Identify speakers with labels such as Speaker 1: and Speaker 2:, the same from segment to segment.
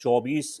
Speaker 1: 24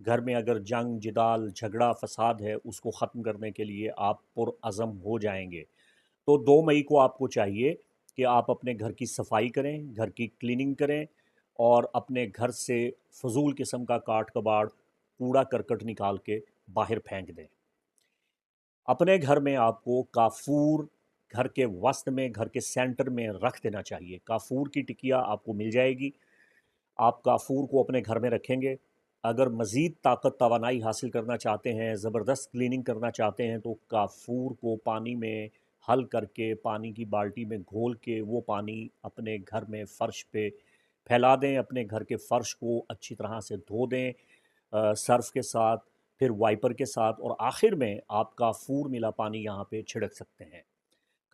Speaker 1: گھر میں اگر جنگ جدال جھگڑا فساد ہے اس کو ختم کرنے کے لیے آپ پرعزم ہو جائیں گے. تو 2 مئی کو آپ کو چاہیے کہ آپ اپنے گھر کی صفائی کریں, گھر کی کلیننگ کریں اور اپنے گھر سے فضول قسم کا کاٹ کباڑ کوڑا کرکٹ نکال کے باہر پھینک دیں. اپنے گھر میں آپ کو کافور گھر کے وسط میں, گھر کے سینٹر میں رکھ دینا چاہیے. کافور کی ٹکیا آپ کو مل جائے گی, آپ کافور کو اپنے گھر میں رکھیں گے. اگر مزید طاقت توانائی حاصل کرنا چاہتے ہیں, زبردست کلیننگ کرنا چاہتے ہیں, تو کافور کو پانی میں حل کر کے, پانی کی بالٹی میں گھول کے وہ پانی اپنے گھر میں فرش پہ پھیلا دیں. اپنے گھر کے فرش کو اچھی طرح سے دھو دیں سرف کے ساتھ, پھر وائپر کے ساتھ, اور آخر میں آپ کافور ملا پانی یہاں پہ چھڑک سکتے ہیں.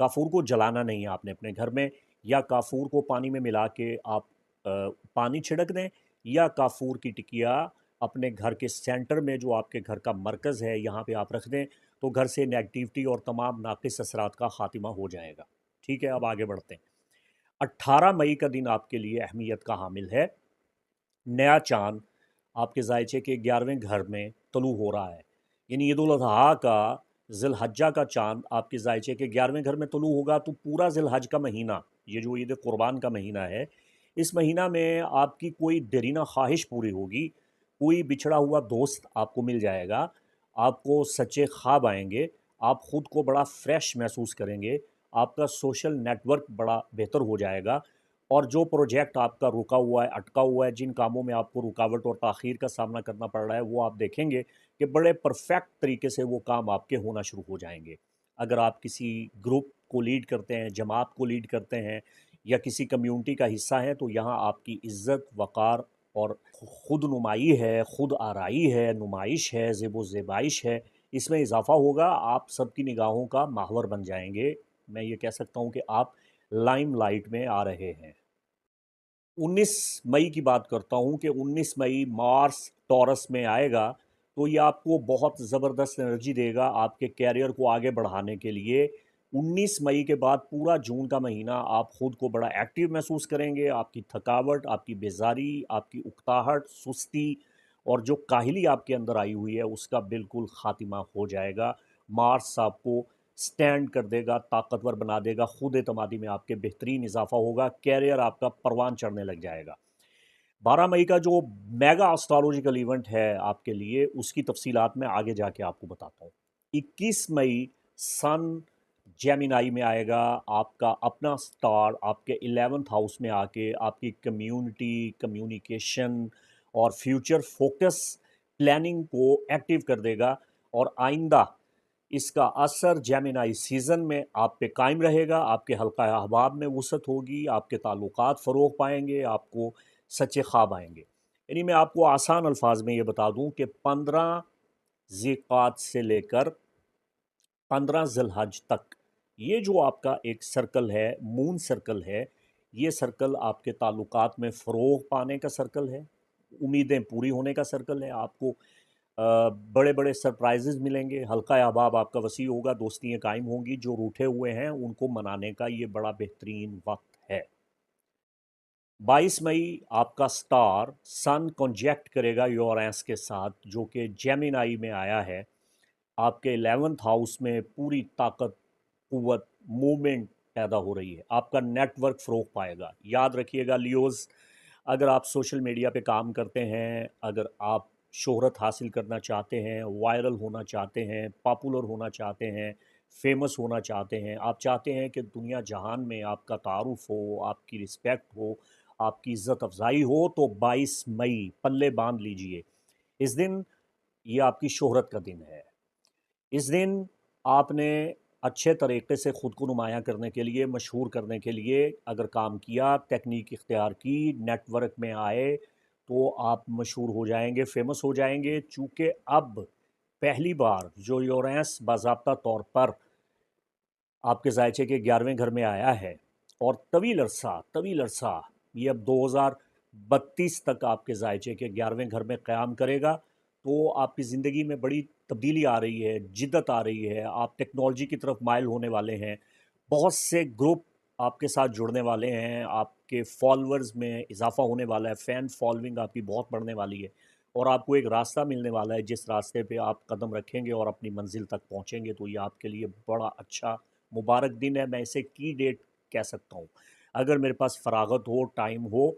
Speaker 1: کافور کو جلانا نہیں ہے آپ نے اپنے گھر میں, یا کافور کو پانی میں ملا کے آپ پانی چھڑک دیں, یا کافور کی ٹکیا اپنے گھر کے سینٹر میں جو آپ کے گھر کا مرکز ہے یہاں پہ آپ رکھ دیں, تو گھر سے نیگیٹیوٹی اور تمام ناقص اثرات کا خاتمہ ہو جائے گا. ٹھیک ہے, اب آگے بڑھتے ہیں. 18 مئی کا دن آپ کے لیے اہمیت کا حامل ہے. نیا چاند آپ کے ذائچے کے 11ویں گھر میں طلوع ہو رہا ہے. یعنی عید الاضحیٰ کا ذی الحجہ کا چاند آپ کے ذائچے کے 11ویں گھر میں طلوع ہوگا, تو پورا ذی الحج کا مہینہ, یہ جو عید قربان کا مہینہ ہے, اس مہینہ میں آپ کی کوئی دیرینہ خواہش پوری ہوگی, کوئی بچھڑا ہوا دوست آپ کو مل جائے گا, آپ کو سچے خواب آئیں گے, آپ خود کو بڑا فریش محسوس کریں گے, آپ کا سوشل نیٹ ورک بڑا بہتر ہو جائے گا, اور جو پروجیکٹ آپ کا رکا ہوا ہے, اٹکا ہوا ہے, جن کاموں میں آپ کو رکاوٹ اور تاخیر کا سامنا کرنا پڑ رہا ہے, وہ آپ دیکھیں گے کہ بڑے پرفیکٹ طریقے سے وہ کام آپ کے ہونا شروع ہو جائیں گے. اگر آپ کسی گروپ کو لیڈ کرتے ہیں, جماعت کو لیڈ کرتے ہیں, یا کسی کمیونٹی کا حصہ ہیں, تو یہاں آپ کی عزت, وقار اور خود نمائی ہے, خود آرائی ہے, نمائش ہے, زیب و زیبائش ہے, اس میں اضافہ ہوگا. آپ سب کی نگاہوں کا محور بن جائیں گے. میں یہ کہہ سکتا ہوں کہ آپ لائم لائٹ میں آ رہے ہیں. 19 مئی کی بات کرتا ہوں کہ 19 مئی مارس ٹورس میں آئے گا, تو یہ آپ کو بہت زبردست انرجی دے گا آپ کے کیریئر کو آگے بڑھانے کے لیے. 19 مئی کے بعد پورا جون کا مہینہ آپ خود کو بڑا ایکٹیو محسوس کریں گے. آپ کی تھکاوٹ, آپ کی بیزاری, آپ کی اکتاہٹ, سستی اور جو کاہلی آپ کے اندر آئی ہوئی ہے اس کا بالکل خاتمہ ہو جائے گا. مارس آپ کو سٹینڈ کر دے گا, طاقتور بنا دے گا, خود اعتمادی میں آپ کے بہترین اضافہ ہوگا, کیریئر آپ کا پروان چڑھنے لگ جائے گا. 12 مئی کا جو میگا اسٹرالوجیکل ایونٹ ہے آپ کے لیے, اس کی تفصیلات میں آگے جا کے آپ کو بتاتا ہوں. 21 مئی سن جیمینائی میں آئے گا. آپ کا اپنا سٹار آپ کے 11th ہاؤس میں آ کے آپ کی کمیونٹی, کمیونیکیشن اور فیوچر فوکس پلاننگ کو ایکٹیو کر دے گا, اور آئندہ اس کا اثر جیمینائی سیزن میں آپ پہ قائم رہے گا. آپ کے حلقہ احباب میں وسعت ہوگی, آپ کے تعلقات فروغ پائیں گے, آپ کو سچے خواب آئیں گے. یعنی میں آپ کو آسان الفاظ میں یہ بتا دوں کہ 15 ذی القعدہ سے لے کر 15 ذی الحج تک یہ جو آپ کا ایک سرکل ہے, مون سرکل ہے, یہ سرکل آپ کے تعلقات میں فروغ پانے کا سرکل ہے, امیدیں پوری ہونے کا سرکل ہے. آپ کو بڑے بڑے سرپرائزز ملیں گے, حلقہ احباب آپ کا وسیع ہوگا, دوستیاں قائم ہوں گی, جو روٹھے ہوئے ہیں ان کو منانے کا یہ بڑا بہترین وقت ہے. 22 مئی آپ کا سٹار سن کنجیکٹ کرے گا یورینس کے ساتھ, جو کہ جیمینائی میں آیا ہے. آپ کے 11th ہاؤس میں پوری طاقت, قوت, موومنٹ پیدا ہو رہی ہے. آپ کا نیٹ ورک فروغ پائے گا. یاد رکھیے گا لیوز, اگر آپ سوشل میڈیا پہ کام کرتے ہیں, اگر آپ شہرت حاصل کرنا چاہتے ہیں, وائرل ہونا چاہتے ہیں, پاپولر ہونا چاہتے ہیں, فیمس ہونا چاہتے ہیں, آپ چاہتے ہیں کہ دنیا جہان میں آپ کا تعارف ہو, آپ کی رسپیکٹ ہو, آپ کی عزت افزائی ہو, تو 22 مئی پلے باندھ لیجئے. اس دن یہ آپ کی شہرت کا دن ہے. اس دن آپ نے اچھے طریقے سے خود کو نمایاں کرنے کے لیے, مشہور کرنے کے لیے اگر کام کیا, تکنیک اختیار کی, نیٹ ورک میں آئے, تو آپ مشہور ہو جائیں گے, فیمس ہو جائیں گے. چونکہ اب پہلی بار جو یورینس باضابطہ طور پر آپ کے ذائچے کے 11ویں گھر میں آیا ہے, اور طویل عرصہ یہ اب 2032 تک آپ کے ذائچے کے 11ویں گھر میں قیام کرے گا, تو آپ کی زندگی میں بڑی تبدیلی آ رہی ہے, جدت آ رہی ہے, آپ ٹیکنالوجی کی طرف مائل ہونے والے ہیں, بہت سے گروپ آپ کے ساتھ جڑنے والے ہیں, آپ کے فالورز میں اضافہ ہونے والا ہے، فین فالوئنگ آپ کی بہت بڑھنے والی ہے، اور آپ کو ایک راستہ ملنے والا ہے جس راستے پہ آپ قدم رکھیں گے اور اپنی منزل تک پہنچیں گے، تو یہ آپ کے لیے بڑا اچھا مبارک دن ہے۔ میں اسے کی ڈیٹ کہہ سکتا ہوں۔ اگر میرے پاس فراغت ہو، ٹائم ہو،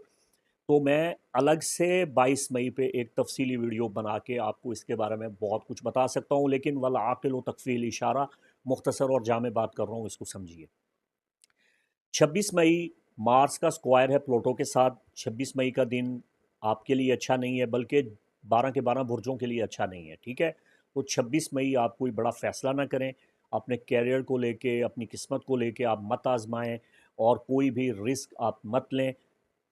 Speaker 1: تو میں الگ سے 22 مئی پہ ایک تفصیلی ویڈیو بنا کے آپ کو اس کے بارے میں بہت کچھ بتا سکتا ہوں، لیکن والعاقل و تکفیل اشارہ، مختصر اور جامع بات کر رہا ہوں، اس کو سمجھیے۔ 26 مئی مارس کا سکوائر ہے پلوٹو کے ساتھ۔ 26 مئی کا دن آپ کے لیے اچھا نہیں ہے، بلکہ 12 کے 12 برجوں کے لیے اچھا نہیں ہے، ٹھیک ہے؟ تو 26 مئی آپ کوئی بڑا فیصلہ نہ کریں، اپنے کیریئر کو لے کے، اپنی قسمت کو لے کے آپ مت آزمائیں، اور کوئی بھی رسک آپ مت لیں،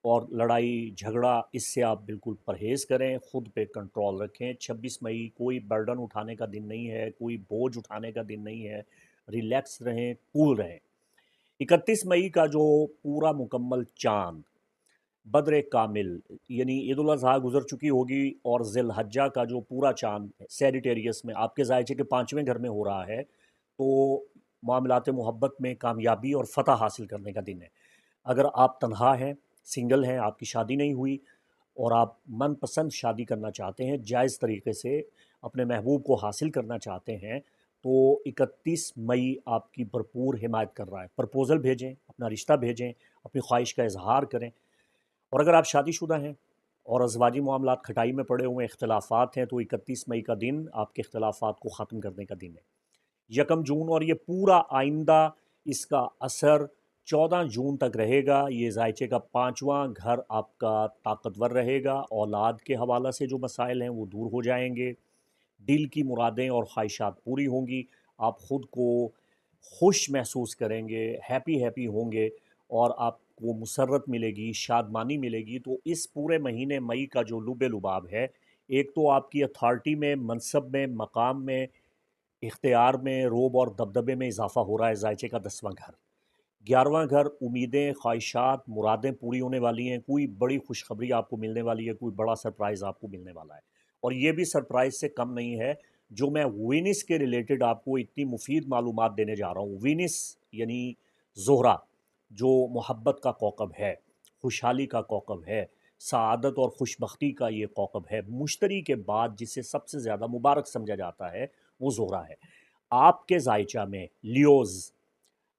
Speaker 1: اور لڑائی جھگڑا اس سے آپ بالکل پرہیز کریں، خود پہ کنٹرول رکھیں۔ 26 مئی کوئی برڈن اٹھانے کا دن نہیں ہے، کوئی بوجھ اٹھانے کا دن نہیں ہے، ریلیکس رہیں، کول رہیں۔ 31 مئی کا جو پورا مکمل چاند بدر کامل، یعنی عید الاضحیٰ گزر چکی ہوگی، اور ذی الحجہ کا جو پورا چاند سیریٹیریس میں آپ کے ذائچے کے 5ویں گھر میں ہو رہا ہے، تو معاملات محبت میں کامیابی اور فتح حاصل کرنے کا دن ہے۔ اگر آپ تنہا ہیں، سنگل ہیں، آپ کی شادی نہیں ہوئی، اور آپ من پسند شادی کرنا چاہتے ہیں، جائز طریقے سے اپنے محبوب کو حاصل کرنا چاہتے ہیں، تو 31 مئی آپ کی بھرپور حمایت کر رہا ہے۔ پرپوزل بھیجیں، اپنا رشتہ بھیجیں، اپنی خواہش کا اظہار کریں۔ اور اگر آپ شادی شدہ ہیں اور ازواجی معاملات کھٹائی میں پڑے ہوئے اختلافات ہیں، تو 31 مئی کا دن آپ کے اختلافات کو ختم کرنے کا دن ہے۔ 1 جون، اور یہ پورا آئندہ اس کا اثر 14 جون تک رہے گا۔ یہ ذائچے کا 5واں گھر آپ کا طاقتور رہے گا، اولاد کے حوالہ سے جو مسائل ہیں وہ دور ہو جائیں گے، دل کی مرادیں اور خواہشات پوری ہوں گی، آپ خود کو خوش محسوس کریں گے، ہیپی ہیپی ہوں گے، اور آپ کو مسرت ملے گی، شادمانی ملے گی۔ تو اس پورے مہینے مئی کا جو لب لباب ہے، ایک تو آپ کی اتھارٹی میں، منصب میں، مقام میں، اختیار میں، روب اور دبدبے میں اضافہ ہو رہا ہے، ذائچے کا 10واں گھر۔ 11واں گھر امیدیں، خواہشات، مرادیں پوری ہونے والی ہیں، کوئی بڑی خوشخبری آپ کو ملنے والی ہے، کوئی بڑا سرپرائز آپ کو ملنے والا ہے۔ اور یہ بھی سرپرائز سے کم نہیں ہے، جو میں وینس کے ریلیٹڈ آپ کو اتنی مفید معلومات دینے جا رہا ہوں۔ وینس یعنی زہرہ، جو محبت کا کوکب ہے، خوشحالی کا کوکب ہے، سعادت اور خوشبختی کا یہ کوکب ہے، مشتری کے بعد جسے سب سے زیادہ مبارک سمجھا جاتا ہے وہ زہرہ ہے۔ آپ کے ذائچہ میں لیوز،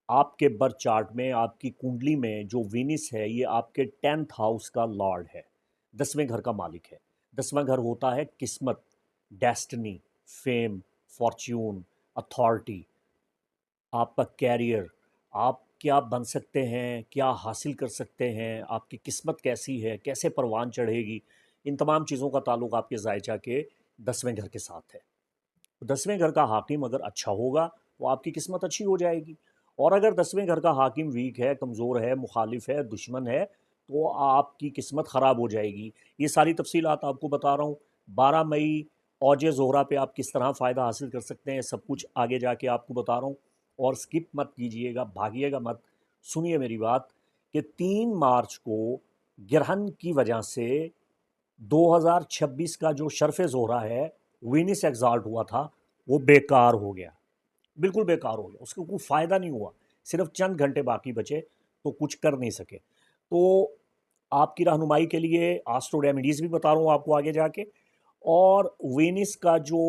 Speaker 1: آپ کے برتھ چارٹ میں، آپ کی کنڈلی میں جو وینس ہے، یہ آپ کے 10th ہاؤس کا لارڈ ہے، 10ویں گھر کا مالک ہے۔ 10واں گھر ہوتا ہے قسمت، ڈیسٹنی، فیم، فارچیون، اتھارٹی، آپ کا کیریئر، آپ کیا بن سکتے ہیں، کیا حاصل کر سکتے ہیں، آپ کی قسمت کیسی ہے، کیسے پروان چڑھے گی، ان تمام چیزوں کا تعلق آپ کے ذائچہ کے 10ویں گھر کے ساتھ ہے۔ 10ویں گھر کا حاکم اگر اچھا ہوگا تو آپ کی قسمت اچھی ہو جائے گی، اور اگر 10ویں گھر کا حاکم ویک ہے، کمزور ہے، مخالف ہے، دشمن ہے، تو آپ کی قسمت خراب ہو جائے گی۔ یہ ساری تفصیلات آپ کو بتا رہا ہوں۔ 12 مئی اوج زہرہ پہ آپ کس طرح فائدہ حاصل کر سکتے ہیں، سب کچھ آگے جا کے آپ کو بتا رہا ہوں، اور سکپ مت کیجئے گا، بھاگیے گا مت۔ سنیے میری بات کہ 3 مارچ کو گرہن کی وجہ سے 2026 کا جو شرف زہرہ ہے، وینس ایگزالٹ ہوا تھا، وہ بیکار ہو گیا، بالکل بیکار ہو گیا، اس کو کوئی فائدہ نہیں ہوا، صرف چند گھنٹے باقی بچے تو کچھ کر نہیں سکے۔ تو آپ کی رہنمائی کے لیے آسٹرو ریمیڈیز بھی بتا رہا ہوں آپ کو آگے جا کے، اور وینس کا جو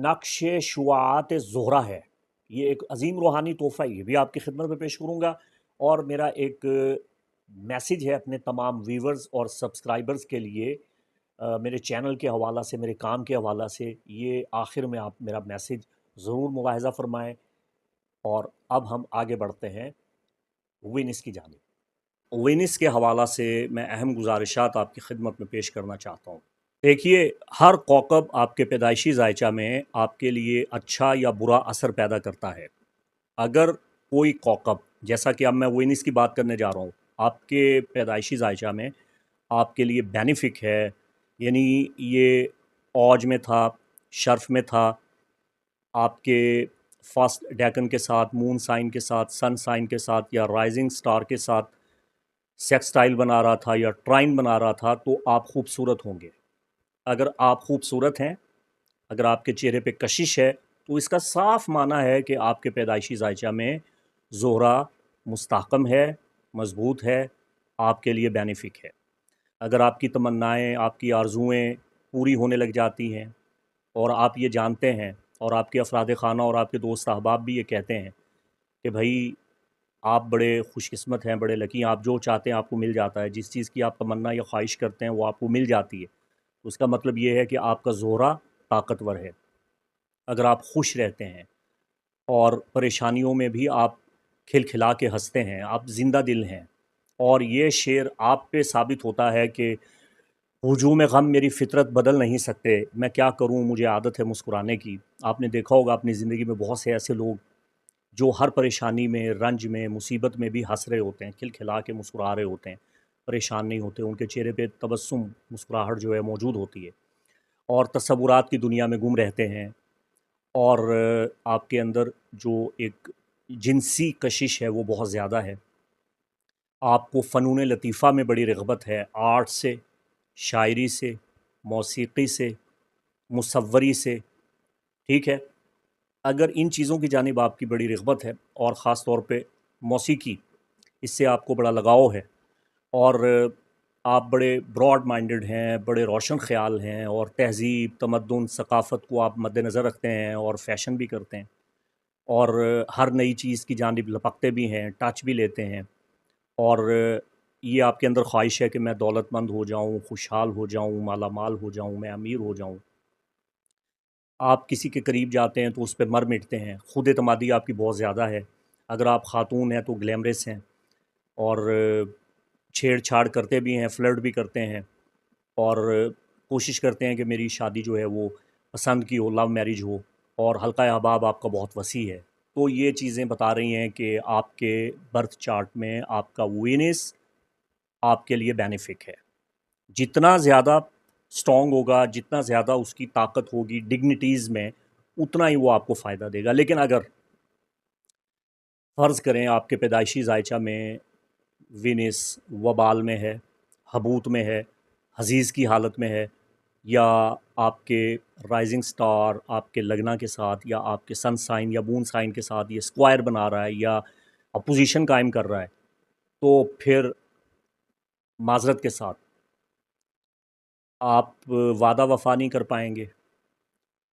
Speaker 1: نقش شعاعات زہرہ ہے، یہ ایک عظیم روحانی تحفہ، یہ بھی آپ کی خدمت میں پیش کروں گا۔ اور میرا ایک میسیج ہے اپنے تمام ویورز اور سبسکرائبرز کے لیے، میرے چینل کے حوالہ سے، میرے کام کے حوالہ سے، یہ آخر میں آپ میرا میسیج ضرور ملاحظہ فرمائیں۔ اور اب ہم آگے بڑھتے ہیں وینس کی جانب۔ وینس کے حوالہ سے میں اہم گزارشات آپ کی خدمت میں پیش کرنا چاہتا ہوں۔ دیکھیے، ہر کوکب آپ کے پیدائشی ذائچہ میں آپ کے لیے اچھا یا برا اثر پیدا کرتا ہے۔ اگر کوئی کوکب، جیسا کہ اب میں وینس کی بات کرنے جا رہا ہوں، آپ کے پیدائشی ذائچہ میں آپ کے لیے بینیفک ہے، یعنی یہ اوج میں تھا، شرف میں تھا، آپ کے فرسٹ ڈیکن کے ساتھ، مون سائن کے ساتھ، سن سائن کے ساتھ، یا رائزنگ سٹار کے ساتھ سیکسٹائل بنا رہا تھا یا ٹرائن بنا رہا تھا، تو آپ خوبصورت ہوں گے۔ اگر آپ خوبصورت ہیں، اگر آپ کے چہرے پہ کشش ہے، تو اس کا صاف معنی ہے کہ آپ کے پیدائشی ذائچہ میں زہرہ مستحکم ہے، مضبوط ہے، آپ کے لیے بینیفک ہے۔ اگر آپ کی تمنائیں، آپ کی آرزوئیں پوری ہونے لگ جاتی ہیں اور آپ یہ جانتے ہیں اور آپ کے افراد خانہ اور آپ کے دوست احباب بھی یہ کہتے ہیں کہ بھائی آپ بڑے خوش قسمت ہیں، بڑے لکی ہیں، آپ جو چاہتے ہیں آپ کو مل جاتا ہے، جس چیز کی آپ تمنا یا خواہش کرتے ہیں وہ آپ کو مل جاتی ہے، اس کا مطلب یہ ہے کہ آپ کا زہرہ طاقتور ہے۔ اگر آپ خوش رہتے ہیں اور پریشانیوں میں بھی آپ کھلکھلا کے ہنستے ہیں، آپ زندہ دل ہیں، اور یہ شعر آپ پہ ثابت ہوتا ہے کہ ہجوم غم میری فطرت بدل نہیں سکتے، میں کیا کروں، مجھے عادت ہے مسکرانے کی۔ آپ نے دیکھا ہوگا اپنی زندگی میں بہت سے ایسے لوگ جو ہر پریشانی میں، رنج میں، مصیبت میں بھی ہنس رہے ہوتے ہیں، کھلکھلا کے مسکرا رہے ہوتے ہیں، پریشان نہیں ہوتے، ان کے چہرے پہ تبسم، مسکراہٹ جو ہے موجود ہوتی ہے، اور تصورات کی دنیا میں گم رہتے ہیں، اور آپ کے اندر جو ایک جنسی کشش ہے وہ بہت زیادہ ہے۔ آپ کو فنون لطیفہ میں بڑی رغبت ہے، آرٹ سے، شاعری سے، موسیقی سے، مصوری سے، ٹھیک ہے۔ اگر ان چیزوں کی جانب آپ کی بڑی رغبت ہے، اور خاص طور پہ موسیقی، اس سے آپ کو بڑا لگاؤ ہے، اور آپ بڑے براڈ مائنڈڈ ہیں، بڑے روشن خیال ہیں، اور تہذیب، تمدن، ثقافت کو آپ مد نظر رکھتے ہیں اور فیشن بھی کرتے ہیں، اور ہر نئی چیز کی جانب لپکتے بھی ہیں، ٹچ بھی لیتے ہیں، اور یہ آپ کے اندر خواہش ہے کہ میں دولت مند ہو جاؤں، خوشحال ہو جاؤں، مالا مال ہو جاؤں، میں امیر ہو جاؤں۔ آپ کسی کے قریب جاتے ہیں تو اس پہ مر مٹتے ہیں، خود اعتمادی آپ کی بہت زیادہ ہے۔ اگر آپ خاتون ہیں تو گلیمرس ہیں، اور چھیڑ چھاڑ کرتے بھی ہیں، فلرٹ بھی کرتے ہیں، اور کوشش کرتے ہیں کہ میری شادی جو ہے وہ پسند کی ہو، لو میرج ہو، اور حلقہ احباب آپ کا بہت وسیع ہے۔ تو یہ چیزیں بتا رہی ہیں کہ آپ کے برتھ چارٹ میں آپ کا وینس آپ کے لیے بینیفک ہے۔ جتنا زیادہ اسٹرانگ ہوگا، جتنا زیادہ اس کی طاقت ہوگی ڈگنیٹیز میں، اتنا ہی وہ آپ کو فائدہ دے گا۔ لیکن اگر فرض کریں آپ کے پیدائشی ذائچہ میں وینس وبال میں ہے، حبوط میں ہے، حزیز کی حالت میں ہے، یا آپ کے رائزنگ سٹار آپ کے لگنا کے ساتھ، یا آپ کے سن سائن یا مون سائن کے ساتھ یہ اسکوائر بنا رہا ہے یا اپوزیشن قائم کر رہا ہے، تو پھر معذرت کے ساتھ آپ وعدہ وفا نہیں کر پائیں گے۔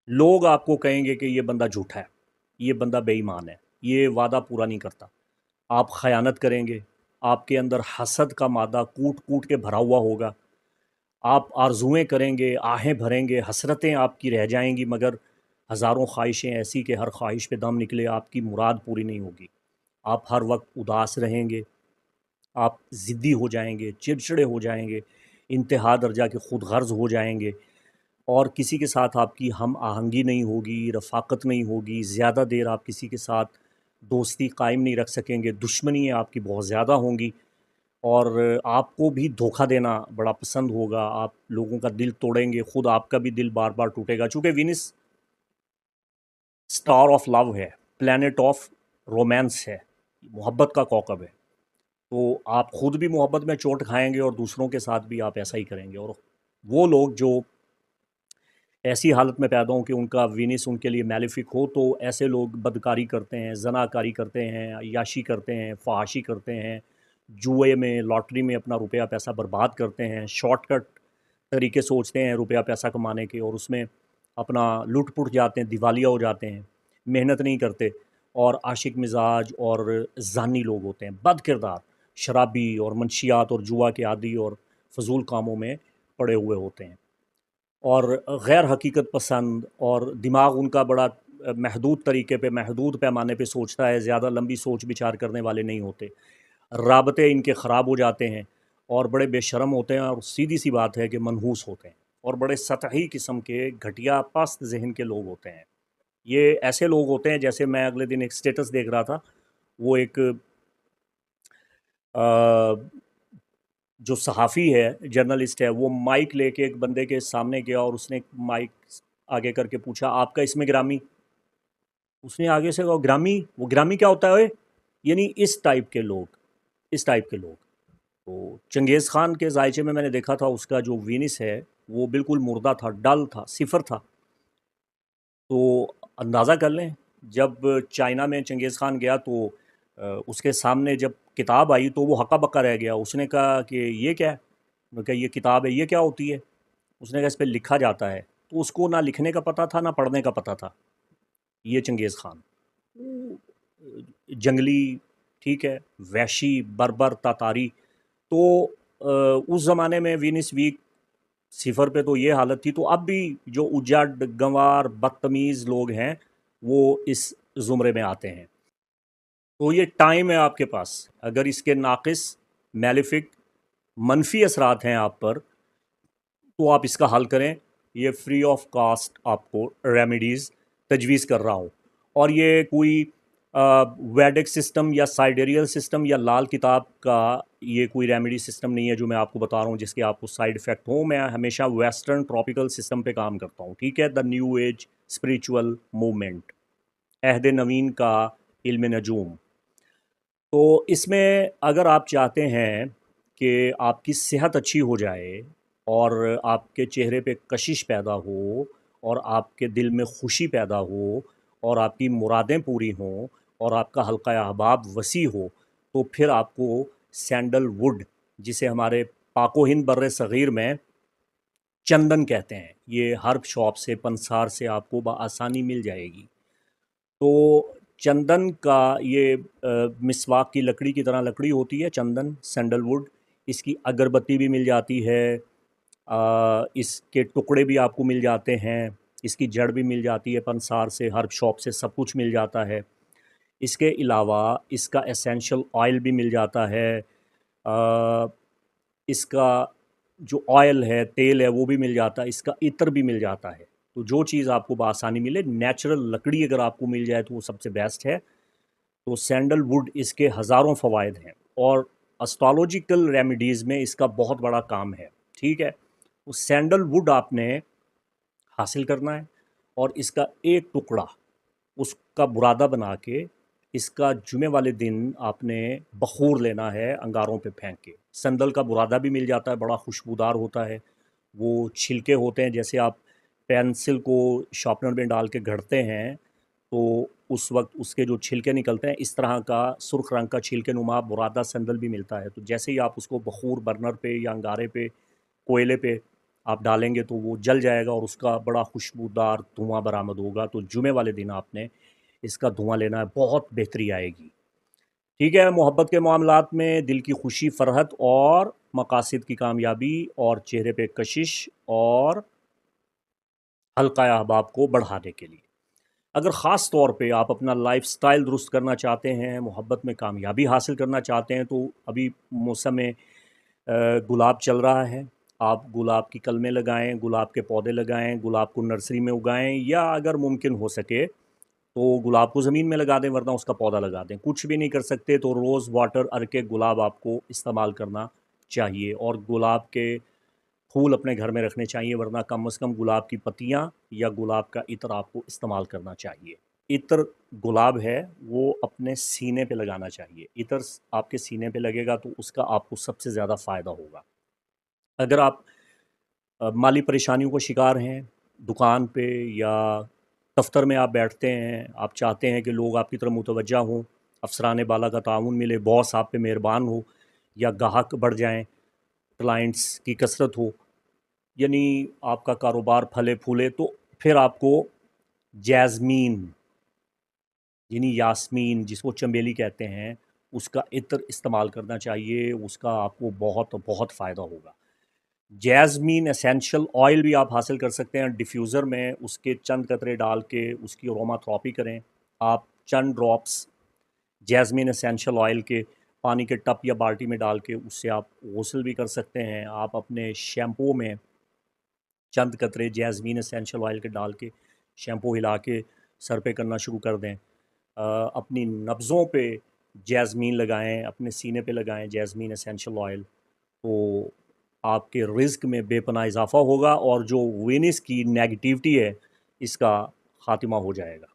Speaker 1: لوگ آپ کو کہیں گے کہ یہ بندہ جھوٹا ہے، یہ بندہ بے ایمان ہے، یہ وعدہ پورا نہیں کرتا۔ آپ خیانت کریں گے، آپ کے اندر حسد کا مادہ کوٹ کوٹ کے بھرا ہوا ہوگا، آپ آرزوئیں کریں گے، آہیں بھریں گے، حسرتیں آپ کی رہ جائیں گی، مگر ہزاروں خواہشیں ایسی کہ ہر خواہش پہ دم نکلے، آپ کی مراد پوری نہیں ہوگی۔ آپ ہر وقت اداس رہیں گے، آپ ضدی ہو جائیں گے، چڑچڑے ہو جائیں گے، انتہا درجہ کے خود غرض ہو جائیں گے، اور کسی کے ساتھ آپ کی ہم آہنگی نہیں ہوگی، رفاقت نہیں ہوگی، زیادہ دیر آپ کسی کے ساتھ دوستی قائم نہیں رکھ سکیں گے، دشمنیاں آپ کی بہت زیادہ ہوں گی، اور آپ کو بھی دھوکہ دینا بڑا پسند ہوگا، آپ لوگوں کا دل توڑیں گے، خود آپ کا بھی دل بار بار ٹوٹے گا، چونکہ وینس سٹار آف لو ہے، پلانٹ آف رومانس ہے، محبت کا کوکب ہے، تو آپ خود بھی محبت میں چوٹ کھائیں گے اور دوسروں کے ساتھ بھی آپ ایسا ہی کریں گے۔ اور وہ لوگ جو ایسی حالت میں پیدا ہوں کہ ان کا وینس ان کے لیے میلیفک ہو، تو ایسے لوگ بدکاری کرتے ہیں، زناکاری کرتے ہیں، عیاشی کرتے ہیں، فحاشی کرتے ہیں، جوئے میں، لاٹری میں اپنا روپیہ پیسہ برباد کرتے ہیں، شارٹ کٹ طریقے سوچتے ہیں روپیہ پیسہ کمانے کے، اور اس میں اپنا لٹ پٹ جاتے ہیں، دیوالیہ ہو جاتے ہیں، محنت نہیں کرتے، اور عاشق مزاج اور زانی لوگ ہوتے ہیں، بد کردار، شرابی اور منشیات اور جوا کے عادی اور فضول کاموں میں پڑے ہوئے ہوتے ہیں، اور غیر حقیقت پسند، اور دماغ ان کا بڑا محدود طریقے پہ، محدود پیمانے پہ سوچتا ہے، زیادہ لمبی سوچ بچار کرنے والے نہیں ہوتے، رابطے ان کے خراب ہو جاتے ہیں، اور بڑے بے شرم ہوتے ہیں، اور سیدھی سی بات ہے کہ منحوس ہوتے ہیں، اور بڑے سطحی قسم کے گھٹیا پست ذہن کے لوگ ہوتے ہیں۔ یہ ایسے لوگ ہوتے ہیں، جیسے میں اگلے دن ایک سٹیٹس دیکھ رہا تھا، وہ ایک جو صحافی ہے، جرنلسٹ ہے، وہ مائک لے کے ایک بندے کے سامنے گیا، اور اس نے مائک آگے کر کے پوچھا، آپ کا اسم گرامی؟ اس نے آگے سے کہا گرامی؟ وہ گرامی کیا ہوتا ہے؟ یعنی اس ٹائپ کے لوگ، اس ٹائپ کے لوگ۔ تو چنگیز خان کے ذائچے میں نے دیکھا تھا اس کا جو وینس ہے وہ بالکل مردہ تھا، ڈل تھا، صفر تھا۔ تو اندازہ کر لیں، جب چائنا میں چنگیز خان گیا تو اس کے سامنے جب کتاب آئی تو وہ ہکا بکا رہ گیا. اس نے کہا کہ یہ کیا ہے؟ میں نے کہا یہ کتاب ہے، یہ کیا ہوتی ہے؟ اس نے کہا اس پہ لکھا جاتا ہے. تو اس کو نہ لکھنے کا پتہ تھا نہ پڑھنے کا پتہ تھا. یہ چنگیز خان جنگلی، ٹھیک ہے، وحشی، بربر، تاتاری. تو اس زمانے میں وینس ویک صفر پہ تو یہ حالت تھی. تو اب بھی جو اجڑ، گنوار، بدتمیز لوگ ہیں وہ اس زمرے میں آتے ہیں. تو یہ ٹائم ہے آپ کے پاس، اگر اس کے ناقص، میلیفک، منفی اثرات ہیں آپ پر تو آپ اس کا حل کریں. یہ فری آف کاسٹ آپ کو ریمیڈیز تجویز کر رہا ہوں. اور یہ کوئی ویڈک سسٹم یا سائیڈیریل سسٹم یا لال کتاب کا یہ کوئی ریمیڈی سسٹم نہیں ہے جو میں آپ کو بتا رہا ہوں جس کے آپ کو سائیڈ افیکٹ ہوں. میں ہمیشہ ویسٹرن ٹراپیکل سسٹم پہ کام کرتا ہوں، ٹھیک ہے. The new age spiritual movement, عہد نوین کا علم نجوم. تو اس میں اگر آپ چاہتے ہیں کہ آپ کی صحت اچھی ہو جائے اور آپ کے چہرے پہ کشش پیدا ہو اور آپ کے دل میں خوشی پیدا ہو اور آپ کی مرادیں پوری ہوں اور آپ کا حلقہ احباب وسیع ہو، تو پھر آپ کو سینڈل ووڈ، جسے ہمارے پاک و ہند بر صغیر میں چندن کہتے ہیں، یہ ہرب شاپ سے، پنسار سے آپ کو بآسانی مل جائے گی. تو چندن کا یہ مسواک کی لکڑی کی طرح لکڑی ہوتی ہے چندن، سینڈل ووڈ. اس کی اگربتی بھی مل جاتی ہے، اس کے ٹکڑے بھی آپ کو مل جاتے ہیں، اس کی جڑ بھی مل جاتی ہے پنسار سے، ہرب شاپ سے سب کچھ مل جاتا ہے. اس کے علاوہ اس کا ایسینشل آئل بھی مل جاتا ہے، اس کا جو آئل ہے، تیل ہے، وہ بھی مل جاتا ہے، اس کا عطر بھی مل جاتا ہے. تو جو چیز آپ کو بآسانی ملے، نیچرل لکڑی اگر آپ کو مل جائے تو وہ سب سے بیسٹ ہے. تو سینڈل ووڈ اس کے ہزاروں فوائد ہیں اور اسٹرالوجیکل ریمیڈیز میں اس کا بہت بڑا کام ہے، ٹھیک ہے. وہ سینڈل ووڈ آپ نے حاصل کرنا ہے اور اس کا ایک ٹکڑا اس کا برادہ بنا کے اس کا جمعے والے دن آپ نے بخور لینا ہے انگاروں پہ پھینک کے. سندل کا برادہ بھی مل جاتا ہے، بڑا خوشبودار ہوتا ہے. وہ چھلکے ہوتے ہیں، جیسے آپ پینسل کو شارپنر میں ڈال کے گھڑتے ہیں تو اس وقت اس کے جو چھلکے نکلتے ہیں، اس طرح کا سرخ رنگ کا چھلکے نما برادہ سندل بھی ملتا ہے. تو جیسے ہی آپ اس کو بخور برنر پہ یا انگارے پہ، کوئلے پہ آپ ڈالیں گے تو وہ جل جائے گا اور اس کا بڑا خوشبودار دھواں برآمد ہوگا. تو جمعے والے دن آپ نے اس کا دھواں لینا ہے، بہت بہتری آئے گی. ٹھیک ہے. محبت کے معاملات میں دل کی خوشی، فرحت اور مقاصد کی کامیابی اور چہرے پہ کشش اور حلقہ احباب کو بڑھانے کے لیے، اگر خاص طور پہ آپ اپنا لائف سٹائل درست کرنا چاہتے ہیں، محبت میں کامیابی حاصل کرنا چاہتے ہیں، تو ابھی موسم گلاب چل رہا ہے. آپ گلاب کی کلمیں لگائیں، گلاب کے پودے لگائیں، گلاب کو نرسری میں اگائیں، یا اگر ممکن ہو سکے تو گلاب کو زمین میں لگا دیں، ورنہ اس کا پودا لگا دیں. کچھ بھی نہیں کر سکتے تو روز واٹر ارکے گلاب آپ کو استعمال کرنا چاہیے، اور گلاب کے پھول اپنے گھر میں رکھنے چاہیے، ورنہ کم از کم گلاب کی پتیاں یا گلاب کا عطر آپ کو استعمال کرنا چاہیے. عطر گلاب ہے وہ اپنے سینے پہ لگانا چاہیے. عطر آپ کے سینے پہ لگے گا تو اس کا آپ کو سب سے زیادہ فائدہ ہوگا. اگر آپ مالی پریشانیوں کو شکار ہیں، دکان پہ یا دفتر میں آپ بیٹھتے ہیں، آپ چاہتے ہیں کہ لوگ آپ کی طرف متوجہ ہوں، افسران بالا کا تعاون ملے، باس آپ پہ مہربان ہو، یا گاہک بڑھ جائیں، کلائنٹس کی کثرت ہو، یعنی آپ کا کاروبار پھلے پھولے، تو پھر آپ کو جیزمین، یعنی یاسمین جس کو چنبیلی کہتے ہیں، اس کا عطر استعمال کرنا چاہیے. اس کا آپ کو بہت بہت فائدہ ہوگا. جیزمین ایسینشل آئل بھی آپ حاصل کر سکتے ہیں ڈیفیوزر میں، اس کے چند قطرے ڈال کے اس کی اروما تھراپی کریں. آپ چند ڈراپس جیزمین ایسینشل آئل کے پانی کے ٹپ یا بالٹی میں ڈال کے اس سے آپ غسل بھی کر سکتے ہیں. آپ اپنے شیمپو میں چند قطرے جیزمین ایسینشل آئل کے ڈال کے شیمپو ہلا کے سر پہ کرنا شروع کر دیں. اپنی نبضوں پہ جیزمین لگائیں، اپنے سینے پہ لگائیں جیزمین ایسینشل آئل، تو آپ کے رزق میں بے پناہ اضافہ ہوگا اور جو وینس کی نیگیٹیوٹی ہے اس کا خاتمہ ہو جائے گا.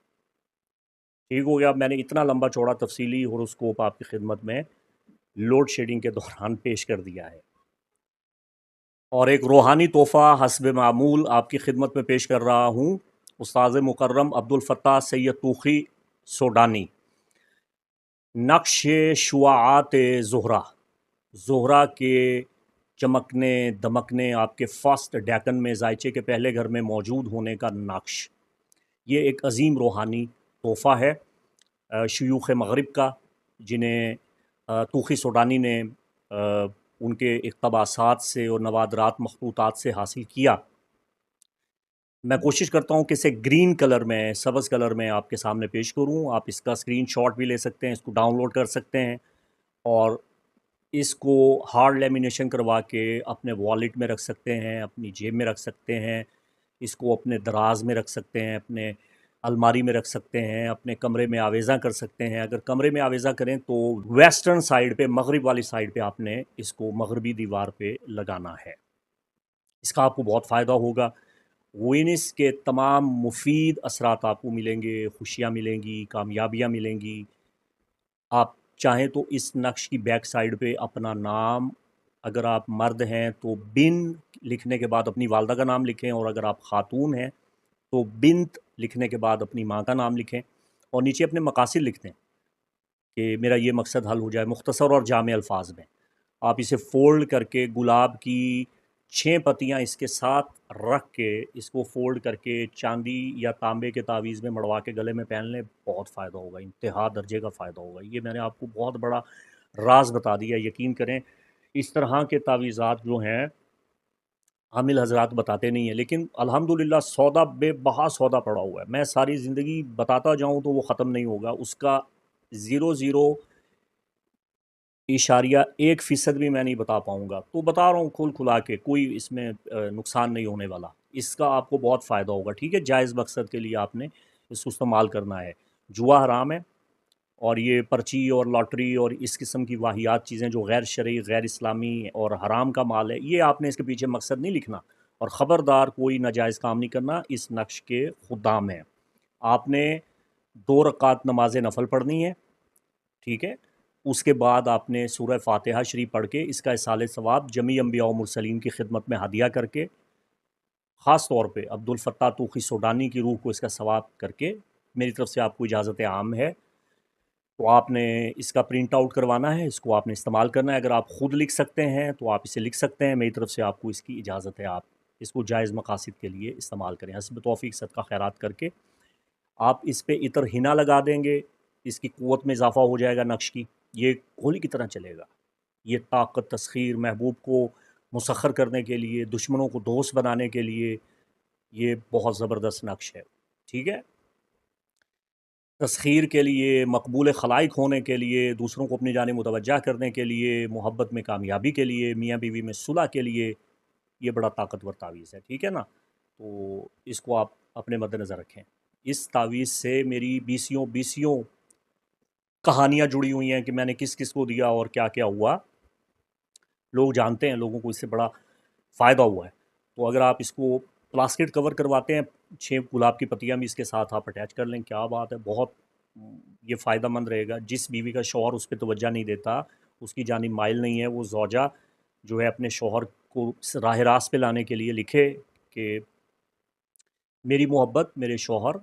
Speaker 1: ٹھیک ہو گیا. میں نے اتنا لمبا چوڑا تفصیلی ہورosکوپ آپ کی خدمت میں لوڈ شیڈنگ کے دوران پیش کر دیا ہے. اور ایک روحانی تحفہ حسب معمول آپ کی خدمت میں پیش کر رہا ہوں. استاذ مکرم عبدالفتاح سید طوخی سوڈانی. نقش شعاعات زہرہ، زہرہ کے چمکنے دمکنے آپ کے فرسٹ ڈیکن میں زائچے کے پہلے گھر میں موجود ہونے کا نقش، یہ ایک عظیم روحانی تحفہ ہے شیوخ مغرب کا، جنہیں طوخی سوڈانی نے ان کے اقتباسات سے اور نوادرات مخطوطات سے حاصل کیا۔ میں کوشش کرتا ہوں کہ اسے گرین کلر میں، سبز کلر میں آپ کے سامنے پیش کروں۔ آپ اس کا اسکرین شاٹ بھی لے سکتے ہیں، اس کو ڈاؤن لوڈ کر سکتے ہیں، اور اس کو ہارڈ لیمینیشن کروا کے اپنے والیٹ میں رکھ سکتے ہیں، اپنی جیب میں رکھ سکتے ہیں، اس کو اپنے دراز میں رکھ سکتے ہیں، اپنے الماری میں رکھ سکتے ہیں، اپنے کمرے میں آویزاں کر سکتے ہیں۔ اگر کمرے میں آویزاں کریں تو ویسٹرن سائیڈ پہ، مغرب والی سائیڈ پہ آپ نے اس کو مغربی دیوار پہ لگانا ہے۔ اس کا آپ کو بہت فائدہ ہوگا۔ وینس کے تمام مفید اثرات آپ کو ملیں گے، خوشیاں ملیں گی، کامیابیاں ملیں گی۔ آپ چاہیں تو اس نقش کی بیک سائیڈ پہ اپنا نام، اگر آپ مرد ہیں تو بن لکھنے کے بعد اپنی والدہ کا نام لکھیں، اور اگر آپ خاتون ہیں تو بنت لکھنے کے بعد اپنی ماں کا نام لکھیں، اور نیچے اپنے مقاصد لکھ دیں کہ میرا یہ مقصد حل ہو جائے، مختصر اور جامع الفاظ میں۔ آپ اسے فولڈ کر کے گلاب کی 6 پتیاں اس کے ساتھ رکھ کے، اس کو فولڈ کر کے چاندی یا تانبے کے تعویذ میں مڑوا کے گلے میں پہن لیں، بہت فائدہ ہوگا، انتہا درجے کا فائدہ ہوگا۔ یہ میں نے آپ کو بہت بڑا راز بتا دیا، یقین کریں اس طرح کے تعویذات جو ہیں عامل حضرات بتاتے نہیں ہیں، لیکن الحمدللہ سودا بے بہا سودا پڑا ہوا ہے۔ میں ساری زندگی بتاتا جاؤں تو وہ ختم نہیں ہوگا، اس کا 0.1% بھی میں نہیں بتا پاؤں گا، تو بتا رہا ہوں کھل کھلا کے، کوئی اس میں نقصان نہیں ہونے والا۔ اس کا آپ کو بہت فائدہ ہوگا، ٹھیک ہے؟ جائز مقصد کے لیے آپ نے اس کو استعمال کرنا ہے۔ جوا حرام ہے، اور یہ پرچی اور لاٹری اور اس قسم کی واہیات چیزیں جو غیر شرعی، غیر اسلامی اور حرام کا مال ہے، یہ آپ نے اس کے پیچھے مقصد نہیں لکھنا، اور خبردار کوئی ناجائز کام نہیں کرنا، اس نقش کے خدام ہیں۔ آپ نے 2 رکعت نماز نفل پڑھنی ہے، ٹھیک ہے؟ اس کے بعد آپ نے سورہ فاتحہ شریف پڑھ کے اس کا اصال ثواب جمیع انبیاء و مرسلین کی خدمت میں ہدیہ کر کے، خاص طور پہ عبد الفتاح طوخی سوڈانی کی روح کو اس کا ثواب کر کے، میری طرف سے آپ کو اجازت عام ہے، تو آپ نے اس کا پرنٹ آؤٹ کروانا ہے، اس کو آپ نے استعمال کرنا ہے۔ اگر آپ خود لکھ سکتے ہیں تو آپ اسے لکھ سکتے ہیں، میری طرف سے آپ کو اس کی اجازت ہے، آپ اس کو جائز مقاصد کے لیے استعمال کریں، حسب توفیق صدقہ خیرات کر کے۔ آپ اس پہ عطر حنا لگا دیں گے، اس کی قوت میں اضافہ ہو جائے گا نقش کی، یہ گولی کی طرح چلے گا۔ یہ طاقت، تسخیر، محبوب کو مسخر کرنے کے لیے، دشمنوں کو دوست بنانے کے لیے یہ بہت زبردست نقش ہے، ٹھیک ہے؟ تسخیر کے لیے، مقبول خلائق ہونے کے لیے، دوسروں کو اپنی جانب متوجہ کرنے کے لیے، محبت میں کامیابی کے لیے، میاں بیوی میں صلح کے لیے، یہ بڑا طاقتور تعویذ ہے، ٹھیک ہے نا؟ تو اس کو آپ اپنے مد نظر رکھیں۔ اس تعویذ سے میری بیسیوں کہانیاں جڑی ہوئی ہیں کہ میں نے کس کس کو دیا اور کیا کیا ہوا، لوگ جانتے ہیں، لوگوں کو اس سے بڑا فائدہ ہوا ہے۔ تو اگر آپ اس کو پلاسٹک کور کرواتے ہیں، 6 گلاب کی پتیاں بھی اس کے ساتھ آپ اٹیچ کر لیں، کیا بات ہے، بہت یہ فائدہ مند رہے گا۔ جس بیوی کا شوہر اس پہ توجہ نہیں دیتا، اس کی جانب مائل نہیں ہے، وہ زوجہ جو ہے اپنے شوہر کو راہ راست پہ لانے کے لیے لکھے کہ میری محبت میرے شوہر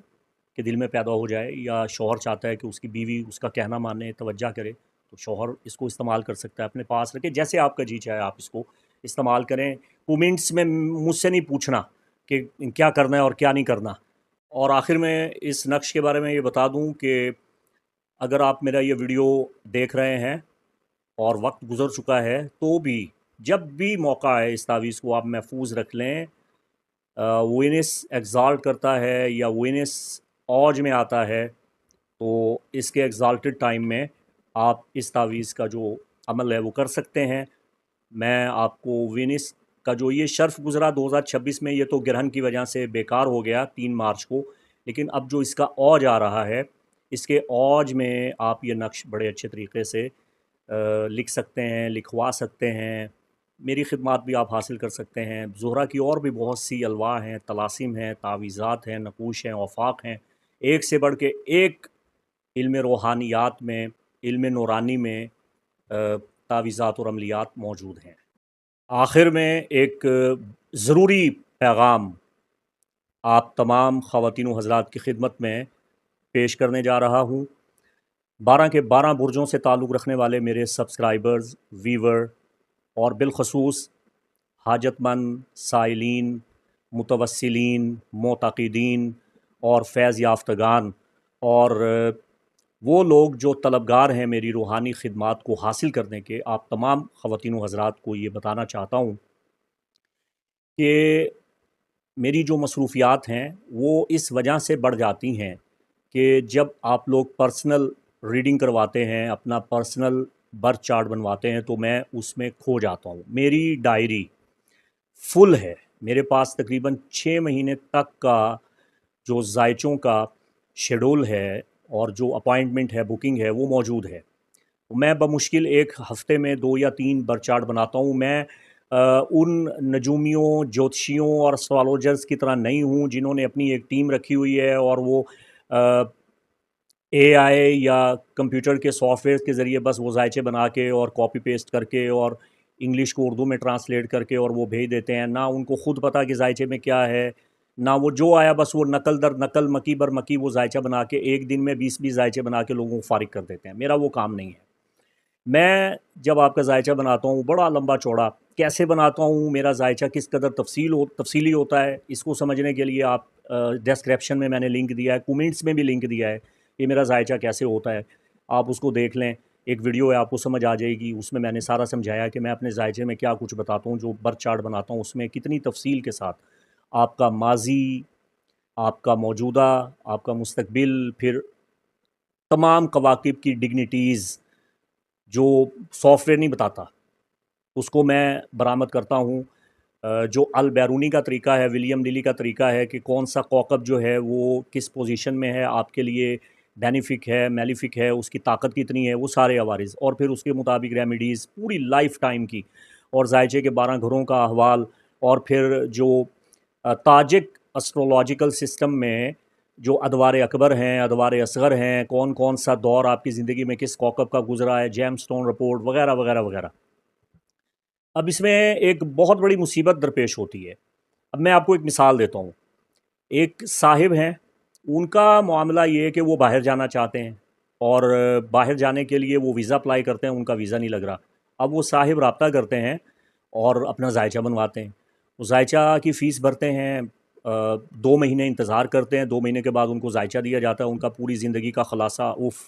Speaker 1: کے دل میں پیدا ہو جائے، یا شوہر چاہتا ہے کہ اس کی بیوی اس کا کہنا مانے، توجہ کرے، تو شوہر اس کو استعمال کر سکتا ہے، اپنے پاس رکھے، جیسے آپ کا جی چاہے آپ اس کو استعمال کریں۔ کومنٹس میں مجھ سے نہیں پوچھنا کہ کیا کرنا ہے اور کیا نہیں کرنا۔ اور آخر میں اس نقش کے بارے میں یہ بتا دوں کہ اگر آپ میرا یہ ویڈیو دیکھ رہے ہیں اور وقت گزر چکا ہے، تو بھی جب بھی موقع ہے اس تعویذ کو آپ محفوظ رکھ لیں۔ وینس ایگزالٹ کرتا ہے یا وینس اوج میں آتا ہے، تو اس کے ایگزالٹڈ ٹائم میں آپ اس تعویذ کا جو عمل ہے وہ کر سکتے ہیں۔ میں آپ کو وینس کا جو یہ شرف گزرا 2026 میں، یہ تو گرہن کی وجہ سے بیکار ہو گیا 3 مارچ کو، لیکن اب جو اس کا اوج آ رہا ہے، اس کے اوج میں آپ یہ نقش بڑے اچھے طریقے سے لکھ سکتے ہیں، لکھوا سکتے ہیں، میری خدمات بھی آپ حاصل کر سکتے ہیں۔ زہرہ کی اور بھی بہت سی الواح ہیں، طلاسم ہیں، تعویذات ہیں، نقوش ہیں، اوفاق ہیں، ایک سے بڑھ کے ایک علم روحانیات میں، علم نورانی میں تعویذات اور عملیات موجود ہیں۔ آخر میں ایک ضروری پیغام آپ تمام خواتین و حضرات کی خدمت میں پیش کرنے جا رہا ہوں۔ 12 کے 12 برجوں سے تعلق رکھنے والے میرے سبسکرائبرز، ویور اور بالخصوص حاجت مند سائلین، متوسلین، معتقدین اور فیض یافتگان اور وہ لوگ جو طلبگار ہیں میری روحانی خدمات کو حاصل کرنے کے، آپ تمام خواتین و حضرات کو یہ بتانا چاہتا ہوں کہ میری جو مصروفیات ہیں وہ اس وجہ سے بڑھ جاتی ہیں کہ جب آپ لوگ پرسنل ریڈنگ کرواتے ہیں، اپنا پرسنل برتھ چارٹ بنواتے ہیں، تو میں اس میں کھو جاتا ہوں۔ میری ڈائری فل ہے، میرے پاس تقریباً 6 مہینے تک کا جو ذائچوں کا شیڈول ہے اور جو اپائنٹمنٹ ہے، بکنگ ہے، وہ موجود ہے۔ میں بمشکل ایک ہفتے میں 2 یا 3 برتھ چارٹ بناتا ہوں۔ میں ان نجومیوں، جوتشیوں اور اسٹرالوجرز کی طرح نہیں ہوں جنہوں نے اپنی ایک ٹیم رکھی ہوئی ہے اور وہ اے آئی یا کمپیوٹر کے سافٹ ویئر کے ذریعے بس وہ ذائچے بنا کے اور کاپی پیسٹ کر کے اور انگلش کو اردو میں ٹرانسلیٹ کر کے اور وہ بھیج دیتے ہیں۔ نہ ان کو خود پتہ کہ ذائچے میں کیا ہے، نہ وہ جو آیا بس وہ نقل در نقل، مکی بر مکی وہ ذائچہ بنا کے ایک دن میں 20 ذائچے بنا کے لوگوں کو فارغ کر دیتے ہیں۔ میرا وہ کام نہیں ہے۔ میں جب آپ کا ذائچہ بناتا ہوں بڑا لمبا چوڑا کیسے بناتا ہوں، میرا ذائچہ کس قدر تفصیلی ہوتا ہے، اس کو سمجھنے کے لیے آپ ڈسکرپشن میں نے لنک دیا ہے، کومنٹس میں بھی لنک دیا ہے، یہ میرا ذائچہ کیسے ہوتا ہے، آپ اس کو دیکھ لیں۔ ایک ویڈیو ہے، آپ کو سمجھ آ جائے گی، اس میں نے سارا سمجھایا کہ میں اپنے ذائچے میں کیا کچھ بتاتا ہوں، جو برتھ چارٹ بناتا ہوں اس میں کتنی تفصیل کے ساتھ آپ کا ماضی، آپ کا موجودہ، آپ کا مستقبل، پھر تمام کواکب کی ڈگنیٹیز جو سافٹ ویئر نہیں بتاتا اس کو میں برآمد کرتا ہوں۔ جو البیرونی کا طریقہ ہے، ولیم لیلی کا طریقہ ہے کہ کون سا کوکب جو ہے وہ کس پوزیشن میں ہے، آپ کے لیے بینیفک ہے، میلیفک ہے، اس کی طاقت کتنی ہے، وہ سارے عوارض، اور پھر اس کے مطابق ریمیڈیز پوری لائف ٹائم کی، اور ذائچے کے 12 گھروں کا احوال، اور پھر جو تاجک اسٹرولوجیکل سسٹم میں جو ادوار اکبر ہیں، ادوار اصغر ہیں، کون کون سا دور آپ کی زندگی میں کس کوکب کا گزرا ہے، جیم سٹون رپورٹ وغیرہ وغیرہ وغیرہ۔ اب اس میں ایک بہت بڑی مصیبت درپیش ہوتی ہے۔ اب میں آپ کو ایک مثال دیتا ہوں۔ ایک صاحب ہیں، ان کا معاملہ یہ ہے کہ وہ باہر جانا چاہتے ہیں، اور باہر جانے کے لیے وہ ویزا اپلائی کرتے ہیں، ان کا ویزا نہیں لگ رہا۔ اب وہ صاحب رابطہ کرتے ہیں اور اپنا ذائچہ بنواتے ہیں۔ وہ ذائچہ کی فیس بھرتے ہیں، 2 مہینے انتظار کرتے ہیں، 2 مہینے کے بعد ان کو ذائچہ دیا جاتا ہے، ان کا پوری زندگی کا خلاصہ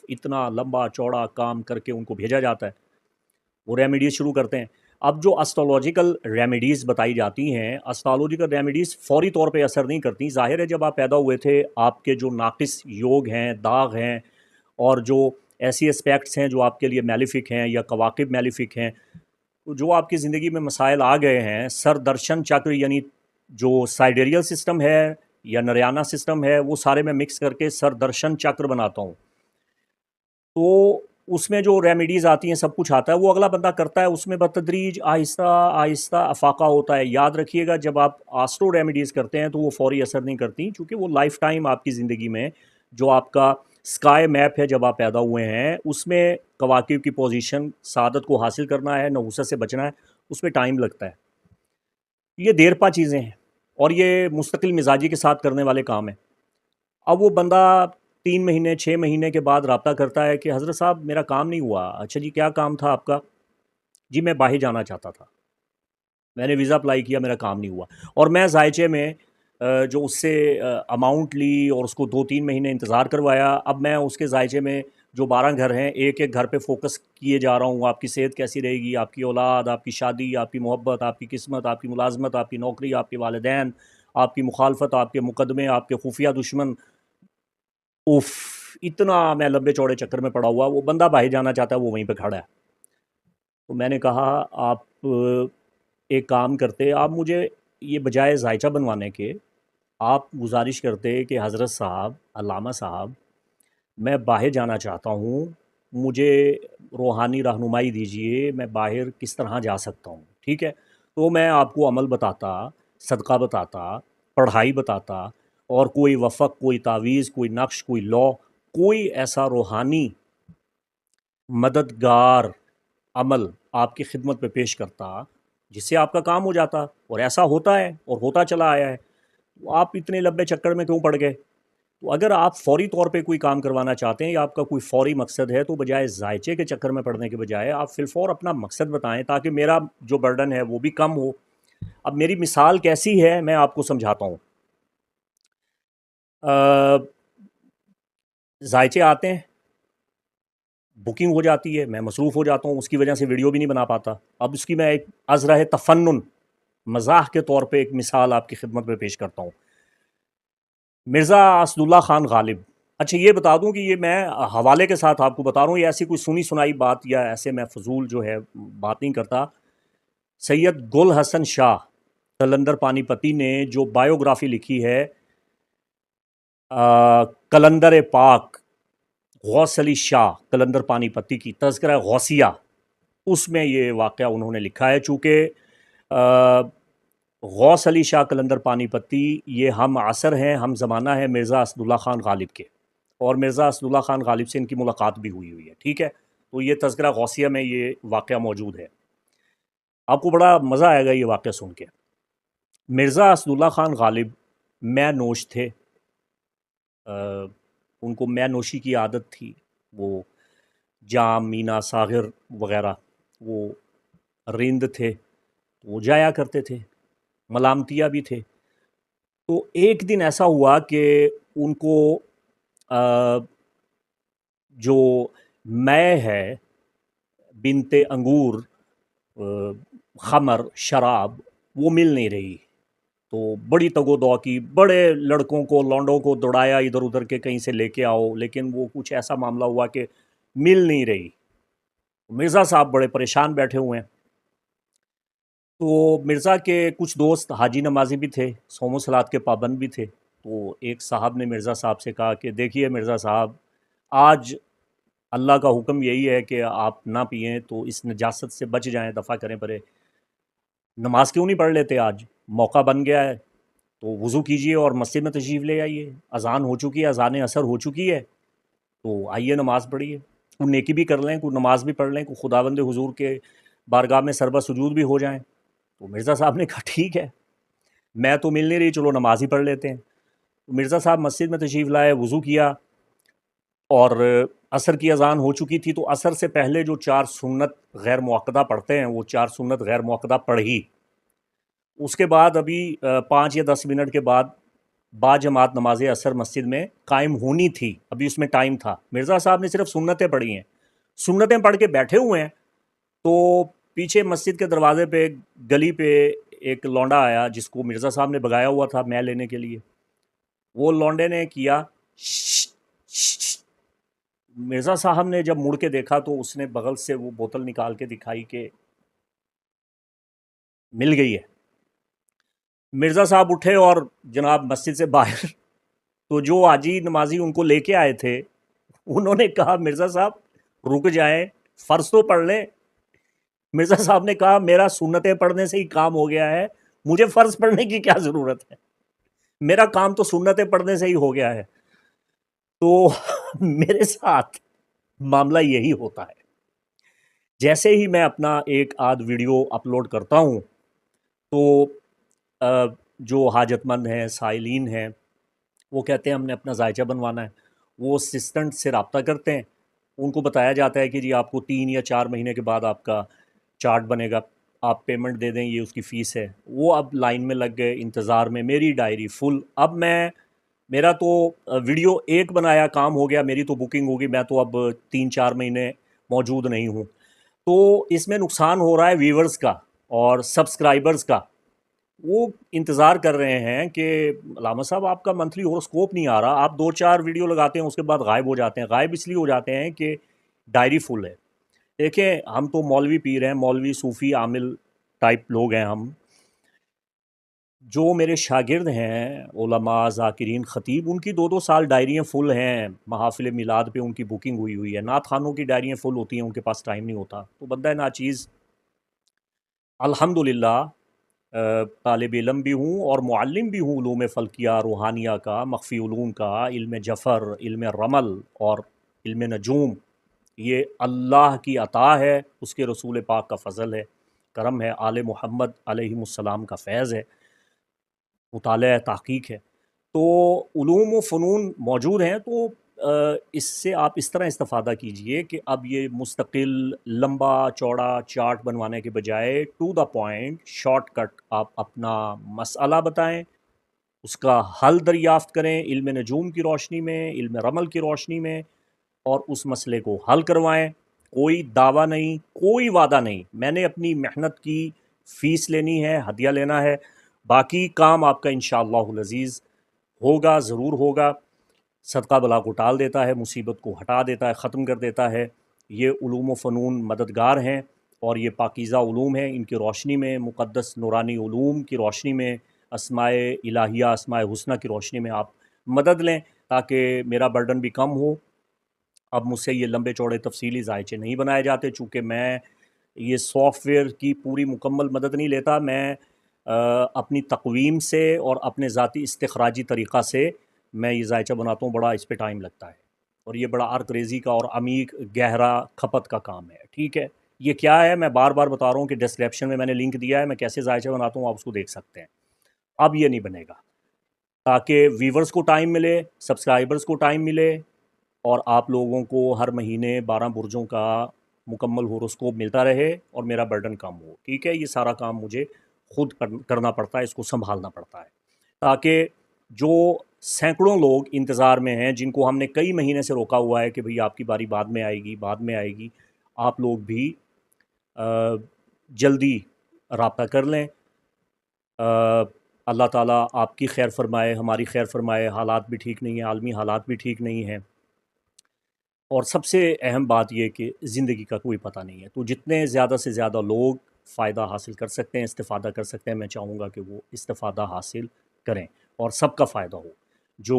Speaker 1: اتنا لمبا چوڑا کام کر کے ان کو بھیجا جاتا ہے۔ وہ ریمیڈیز شروع کرتے ہیں۔ اب جو اسٹرولوجیکل ریمیڈیز بتائی جاتی ہیں، اسٹرولوجیکل ریمیڈیز فوری طور پہ اثر نہیں کرتی۔ ظاہر ہے جب آپ پیدا ہوئے تھے، آپ کے جو ناقص یوگ ہیں، داغ ہیں، اور جو ایسی اسپیکٹس ہیں جو آپ کے لیے میلیفک ہیں یا کواکب میلیفک ہیں، جو آپ کی زندگی میں مسائل آ گئے ہیں، سر درشن چکر یعنی جو سائیڈیریل سسٹم ہے یا نریانہ سسٹم ہے، وہ سارے میں مکس کر کے سر درشن چکر بناتا ہوں۔ تو اس میں جو ریمیڈیز آتی ہیں، سب کچھ آتا ہے، وہ اگلا بندہ کرتا ہے، اس میں بتدریج آہستہ آہستہ افاقہ ہوتا ہے۔ یاد رکھیے گا جب آپ آسٹرو ریمیڈیز کرتے ہیں تو وہ فوری اثر نہیں کرتی، چونکہ وہ لائف ٹائم آپ کی زندگی میں جو آپ کا اسکائی میپ ہے جب آپ پیدا ہوئے ہیں، اس میں کواکب کی پوزیشن، سعادت کو حاصل کرنا ہے، نحوست سے بچنا ہے، اس میں ٹائم لگتا ہے۔ یہ دیر پا چیزیں ہیں اور یہ مستقل مزاجی کے ساتھ کرنے والے کام ہیں۔ اب وہ بندہ 3 مہینے 6 مہینے کے بعد رابطہ کرتا ہے کہ حضرت صاحب میرا کام نہیں ہوا۔ اچھا جی، کیا کام تھا آپ کا؟ جی میں باہر جانا چاہتا تھا، میں نے ویزا اپلائی کیا، میرا کام نہیں ہوا، اور میں ذائچے میں جو اس سے اماؤنٹ لی اور اس کو 2-3 مہینے انتظار کروایا۔ اب میں اس کے ذائچے میں جو 12 گھر ہیں، ایک ایک گھر پہ فوکس کیے جا رہا ہوں۔ آپ کی صحت کیسی رہے گی، آپ کی اولاد، آپ کی شادی، آپ کی محبت، آپ کی قسمت، آپ کی ملازمت، آپ کی نوکری، آپ کے والدین، آپ کی مخالفت، آپ کے مقدمے، آپ کے خفیہ دشمن۔ اوف، اتنا میں لمبے چوڑے چکر میں پڑا ہوا۔ وہ بندہ باہر جانا چاہتا ہے، وہ وہیں پہ کھڑا ہے۔ تو میں نے کہا آپ ایک کام کرتے، آپ مجھے یہ بجائے ذائچہ بنوانے کے آپ گزارش کرتے کہ حضرت صاحب، علامہ صاحب، میں باہر جانا چاہتا ہوں، مجھے روحانی رہنمائی دیجئے، میں باہر کس طرح جا سکتا ہوں، ٹھیک ہے؟ تو میں آپ کو عمل بتاتا، صدقہ بتاتا، پڑھائی بتاتا، اور کوئی وفق، کوئی تعویذ، کوئی نقش، کوئی لا، کوئی ایسا روحانی مددگار عمل آپ کی خدمت پہ پیش کرتا جس سے آپ کا کام ہو جاتا، اور ایسا ہوتا ہے اور ہوتا چلا آیا ہے۔ آپ اتنے لمبے چکر میں کیوں پڑ گئے؟ تو اگر آپ فوری طور پہ کوئی کام کروانا چاہتے ہیں یا آپ کا کوئی فوری مقصد ہے تو بجائے ذائچے کے چکر میں پڑنے کے بجائے آپ فی الفور اپنا مقصد بتائیں تاکہ میرا جو برڈن ہے وہ بھی کم ہو۔ اب میری مثال کیسی ہے میں آپ کو سمجھاتا ہوں۔ ذائچے آتے ہیں، بکنگ ہو جاتی ہے، میں مصروف ہو جاتا ہوں، اس کی وجہ سے ویڈیو بھی نہیں بنا پاتا۔ اب اس کی میں ایک ازرہ تفنن مزاح کے طور پہ ایک مثال آپ کی خدمت میں پیش کرتا ہوں۔ مرزا اسد اللہ خان غالب، اچھا یہ بتا دوں کہ یہ میں حوالے کے ساتھ آپ کو بتا رہا ہوں، یہ ایسی کوئی سنی سنائی بات یا ایسے میں فضول جو ہے بات نہیں کرتا۔ سید گل حسن شاہ قلندر پانی پتی نے جو بایوگرافی لکھی ہے قلندر پاک غوث علی شاہ قلندر پانی پتی کی تذکرہ غوثیہ، اس میں یہ واقعہ انہوں نے لکھا ہے۔ چونکہ غوث علی شاہ قلندر پانی پتی یہ ہم عصر ہیں، ہم زمانہ ہے مرزا اسد اللہ خان غالب کے، اور مرزا اسد اللہ خان غالب سے ان کی ملاقات بھی ہوئی ہے، ٹھیک ہے؟ تو یہ تذکرہ غوثیہ میں یہ واقعہ موجود ہے، آپ کو بڑا مزہ آئے گا یہ واقعہ سن کے۔ مرزا اسد اللہ خان غالب میں نوش تھے، ان کو میں نوشی کی عادت تھی، وہ جام مینا ساغر وغیرہ وہ رند تھے، وہ جایا کرتے تھے، ملامتیا بھی تھے۔ تو ایک دن ایسا ہوا کہ ان کو جو میں ہے بنت انگور خمر شراب وہ مل نہیں رہی، تو بڑی تگ و دو کی، بڑے لڑکوں کو لونڈوں کو دوڑایا ادھر ادھر کے کہیں سے لے کے آؤ، لیکن وہ کچھ ایسا معاملہ ہوا کہ مل نہیں رہی۔ مرزا صاحب بڑے پریشان بیٹھے ہوئے ہیں۔ تو مرزا کے کچھ دوست حاجی نمازی بھی تھے، صوم و صلات کے پابند بھی تھے۔ تو ایک صاحب نے مرزا صاحب سے کہا کہ دیکھیے مرزا صاحب، آج اللہ کا حکم یہی ہے کہ آپ نہ پئیں، تو اس نجاست سے بچ جائیں، دفع کریں پرے، نماز کیوں نہیں پڑھ لیتے؟ آج موقع بن گیا ہے، تو وضو کیجئے اور مسجد میں تشریف لے آئیے، اذان ہو چکی ہے، اذان عصر ہو چکی ہے، تو آئیے نماز پڑھیے، کوئی نیکی بھی کر لیں، کوئی نماز بھی پڑھ لیں، کوئی خداوند حضور کے بارگاہ میں سربہ سجود بھی ہو جائیں۔ تو مرزا صاحب نے کہا ٹھیک ہے، میں تو مل نہیں رہی، چلو نماز ہی پڑھ لیتے ہیں۔ تو مرزا صاحب مسجد میں تشریف لائے، وضو کیا، اور عصر کی اذان ہو چکی تھی، تو عصر سے پہلے جو 4 سنت غیر موقدہ پڑھتے ہیں وہ 4 سنت غیر موقدہ پڑھی۔ اس کے بعد ابھی 5 یا 10 منٹ کے بعد با جماعت نماز عصر مسجد میں قائم ہونی تھی، ابھی اس میں ٹائم تھا۔ مرزا صاحب نے صرف سنتیں پڑھی ہیں، سنتیں پڑھ کے بیٹھے ہوئے ہیں، تو پیچھے مسجد کے دروازے پہ گلی پہ ایک لونڈا آیا جس کو مرزا صاحب نے بگایا ہوا تھا میں لینے کے لیے۔ وہ لونڈے نے کیا شش شش، مرزا صاحب نے جب مڑ کے دیکھا تو اس نے بغل سے وہ بوتل نکال کے دکھائی کہ مل گئی ہے۔ مرزا صاحب اٹھے اور جناب مسجد سے باہر، تو جو حاجی نمازی ان کو لے کے آئے تھے انہوں نے کہا مرزا صاحب رک جائیں، فرض تو پڑھ لیں۔ مرزا صاحب نے کہا میرا سنتیں پڑھنے سے ہی کام ہو گیا ہے، مجھے فرض پڑھنے کی کیا ضرورت ہے، میرا کام تو سنتیں پڑھنے سے ہی ہو گیا ہے۔ تو میرے ساتھ معاملہ یہی ہوتا ہے، جیسے ہی میں اپنا ایک آدھ ویڈیو اپلوڈ کرتا ہوں تو جو حاجت مند ہیں، سائلین ہیں، وہ کہتے ہیں ہم نے اپنا ذائچہ بنوانا ہے، وہ اسسٹنٹ سے رابطہ کرتے ہیں، ان کو بتایا جاتا ہے کہ جی آپ کو 3 یا 4 مہینے کے بعد آپ کا چارٹ بنے گا، آپ پیمنٹ دے دیں، یہ اس کی فیس ہے۔ وہ اب لائن میں لگ گئے انتظار میں، میری ڈائری فل۔ اب میرا تو ویڈیو ایک بنایا کام ہو گیا، میری تو بکنگ ہوگی، میں تو اب 3-4 مہینے موجود نہیں ہوں۔ تو اس میں نقصان ہو رہا ہے ویورز کا اور سبسکرائبرز کا، وہ انتظار کر رہے ہیں کہ علامہ صاحب آپ کا منتھلی ہوراسکوپ نہیں آ رہا، آپ 2-4 ویڈیو لگاتے ہیں اس کے بعد غائب ہو جاتے ہیں۔ غائب اس لیے ہو جاتے ہیں کہ ڈائری فل ہے۔ دیکھیں ہم تو مولوی پیر ہیں، مولوی صوفی عامل ٹائپ لوگ ہیں ہم، جو میرے شاگرد ہیں علماء ذاکرین خطیب، ان کی 2-2 سال ڈائریاں فل ہیں، محافل میلاد پہ ان کی بکنگ ہوئی ہے، نعت خوانوں کی ڈائریاں فل ہوتی ہیں، ان کے پاس ٹائم نہیں ہوتا۔ تو بندہ ناچیز الحمدللہ طالب علم بھی ہوں اور معلم بھی ہوں علوم فلکیہ روحانیہ کا، مخفی علوم کا، علم جفر، علم رمل اور علم نجوم، یہ اللہ کی عطا ہے، اس کے رسول پاک کا فضل ہے، کرم ہے، آل محمد علیہ السلام کا فیض ہے، مطالعہ تحقیق ہے۔ تو علوم و فنون موجود ہیں، تو اس سے آپ اس طرح استفادہ کیجئے کہ اب یہ مستقل لمبا چوڑا چارٹ بنوانے کے بجائے to the point shortcut آپ اپنا مسئلہ بتائیں، اس کا حل دریافت کریں علم نجوم کی روشنی میں، علم رمل کی روشنی میں، اور اس مسئلے کو حل کروائیں۔ کوئی دعویٰ نہیں، کوئی وعدہ نہیں، میں نے اپنی محنت کی فیس لینی ہے، ہدیہ لینا ہے، باقی کام آپ کا انشاءاللہ العزیز ہوگا، ضرور ہوگا۔ صدقہ بلا کو ٹال دیتا ہے، مصیبت کو ہٹا دیتا ہے، ختم کر دیتا ہے۔ یہ علوم و فنون مددگار ہیں، اور یہ پاکیزہ علوم ہیں، ان کی روشنی میں، مقدس نورانی علوم کی روشنی میں، اسماء الہیہ، اسماء حسنہ کی روشنی میں آپ مدد لیں، تاکہ میرا برڈن بھی کم ہو۔ اب مجھ سے یہ لمبے چوڑے تفصیلی ذائچے نہیں بنائے جاتے، چونکہ میں یہ سافٹ ویئر کی پوری مکمل مدد نہیں لیتا، میں اپنی تقویم سے اور اپنے ذاتی استخراجی طریقہ سے میں یہ ذائچہ بناتا ہوں، بڑا اس پہ ٹائم لگتا ہے، اور یہ بڑا عرق ریزی کا اور عمیق گہرا کھپت کا کام ہے، ٹھیک ہے۔ یہ کیا ہے، میں بار بار بتا رہا ہوں کہ ڈسکرپشن میں نے لنک دیا ہے، میں کیسے ذائچہ بناتا ہوں، آپ اس کو دیکھ سکتے ہیں۔ اب یہ نہیں بنے گا، تاکہ ویورز کو ٹائم ملے، سبسکرائبرز کو ٹائم ملے، اور آپ لوگوں کو ہر مہینے 12 برجوں کا مکمل ہوروسکوپ ملتا رہے، اور میرا برڈن کم ہو، ٹھیک ہے۔ یہ سارا کام مجھے خود کرنا پڑتا ہے، اس کو سنبھالنا پڑتا ہے، تاکہ جو سینکڑوں لوگ انتظار میں ہیں، جن کو ہم نے کئی مہینے سے روکا ہوا ہے کہ بھئی آپ کی باری بعد میں آئے گی، بعد میں آئے گی، آپ لوگ بھی جلدی رابطہ کر لیں۔ اللہ تعالیٰ آپ کی خیر فرمائے، ہماری خیر فرمائے۔ حالات بھی ٹھیک نہیں ہیں، عالمی حالات بھی ٹھیک نہیں ہیں، اور سب سے اہم بات یہ کہ زندگی کا کوئی پتہ نہیں ہے، تو جتنے زیادہ سے زیادہ لوگ فائدہ حاصل کر سکتے ہیں، استفادہ کر سکتے ہیں، میں چاہوں گا کہ وہ استفادہ حاصل کریں، اور سب کا فائدہ ہو۔ جو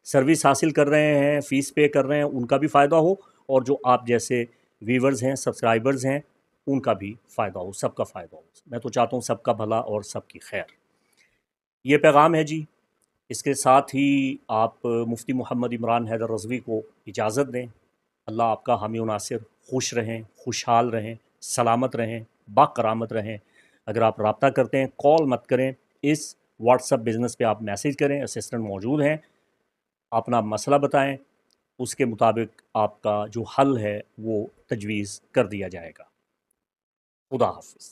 Speaker 1: سروس حاصل کر رہے ہیں، فیس پے کر رہے ہیں، ان کا بھی فائدہ ہو، اور جو آپ جیسے ویورز ہیں، سبسکرائبرز ہیں، ان کا بھی فائدہ ہو، سب کا فائدہ ہو۔ میں تو چاہتا ہوں سب کا بھلا اور سب کی خیر۔ یہ پیغام ہے جی۔ اس کے ساتھ ہی آپ مفتی محمد عمران حیدر رضوی کو اجازت دیں۔ اللہ آپ کا حامی و ناصر، خوش رہیں، خوشحال رہیں، سلامت رہیں، باکرامت رہیں۔ اگر آپ رابطہ کرتے ہیں، کال مت کریں، اس واٹس ایپ بزنس پہ آپ میسیج کریں، اسسٹنٹ موجود ہیں، اپنا مسئلہ بتائیں، اس کے مطابق آپ کا جو حل ہے وہ تجویز کر دیا جائے گا۔ خدا حافظ۔